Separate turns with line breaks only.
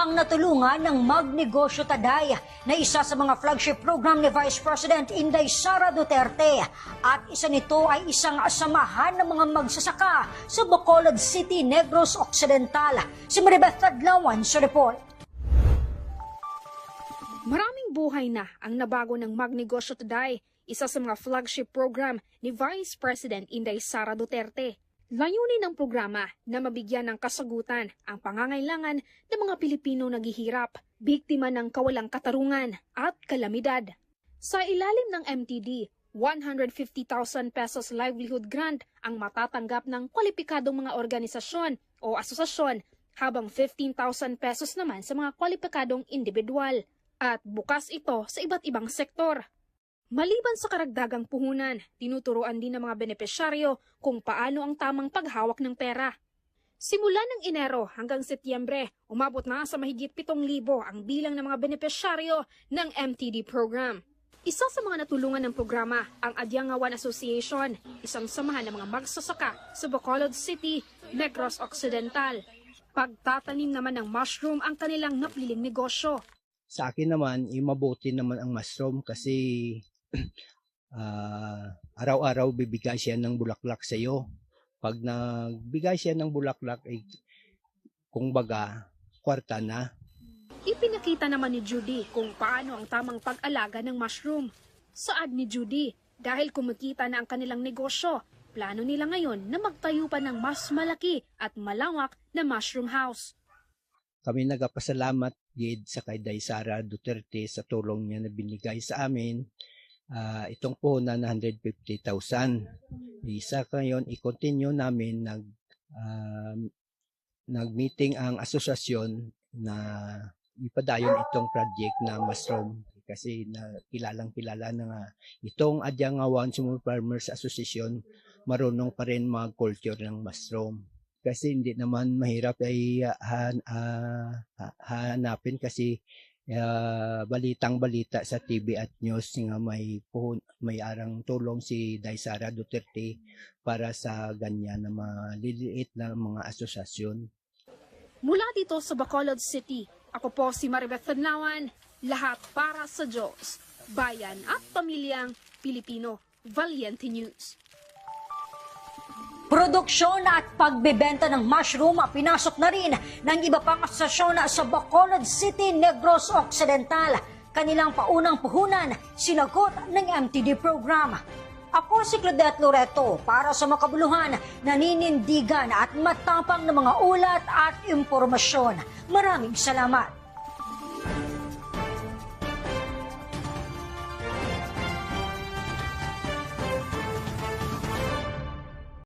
ang natulungan ng Magnegosyo Taday na isa sa mga flagship program ni Vice President Inday Sara Duterte. At isa nito ay isang samahan ng mga magsasaka sa Bacolod City, Negros Occidental. Si Maribeth Tadlawan sa report.
Maraming buhay na ang nabago ng Magnegosyo Taday, isa sa mga flagship program ni Vice President Inday Sara Duterte. Layunin ng programa na mabigyan ng kasagutan ang pangangailangan ng mga Pilipino naghihirap, biktima ng kawalang katarungan at kalamidad. Sa ilalim ng MTD, 150,000 pesos livelihood grant ang matatanggap ng kwalipikadong mga organisasyon o asosasyon, habang 15,000 pesos naman sa mga kwalipikadong individual. At bukas ito sa iba't ibang sektor. Maliban sa karagdagang puhunan, tinuturuan din ng mga benepisyaryo kung paano ang tamang paghawak ng pera. Simula ng Enero hanggang Setyembre, umabot na sa mahigit 7,000 ang bilang ng mga benepisyaryo ng MTD program. Isa sa mga natulungan ng programa ang Adyangawan Association, isang samahan ng mga magsasaka sa Bacolod City, Negros Occidental. Pagtatanim naman ng mushroom ang kanilang napiling negosyo.
Sa akin naman, mabuti naman ang mushroom kasi araw-araw bibigay siya ng bulaklak sa iyo. Pag nagbigay siya ng bulaklak, kung baga, kwarta na.
Ipinakita naman ni Judy kung paano ang tamang pag-alaga ng mushroom. Saad ni Judy, dahil kumikita na ang kanilang negosyo, plano nila ngayon na magtayo pa ng mas malaki at malawak na mushroom house.
Kami nagpasalamat gid sa kay Day Sara Duterte sa tulong niya na binigay sa amin. Itong puhunan na 150,000. Isa ngayon, i-continue namin nag-meeting ang asosasyon na ipadayon itong project na mushroom kasi kilalang-kilala na nga itong Adyangawan Small Farmers Association marunong pa rin mag-culture ng mushroom. Kasi hindi naman mahirap ay hanapin kasi balitang-balita sa TV at news nga may arang tulong si Day Sara Duterte para sa ganyan na maliliit na mga asosasyon.
Mula dito sa Bacolod City, ako po si Maribeth Tadlawan, lahat para sa Diyos, bayan at pamilyang Pilipino. Valiente News.
Produksyon at pagbebenta ng mushroom pinasok na rin ng iba pang asosasyon sa Bacolod City, Negros Occidental. Kanilang paunang puhunan, sinagot ng MTD program. Ako si Claudette Loreto para sa makabuluhan, naninindigan at matapang na mga ulat at impormasyon. Maraming salamat.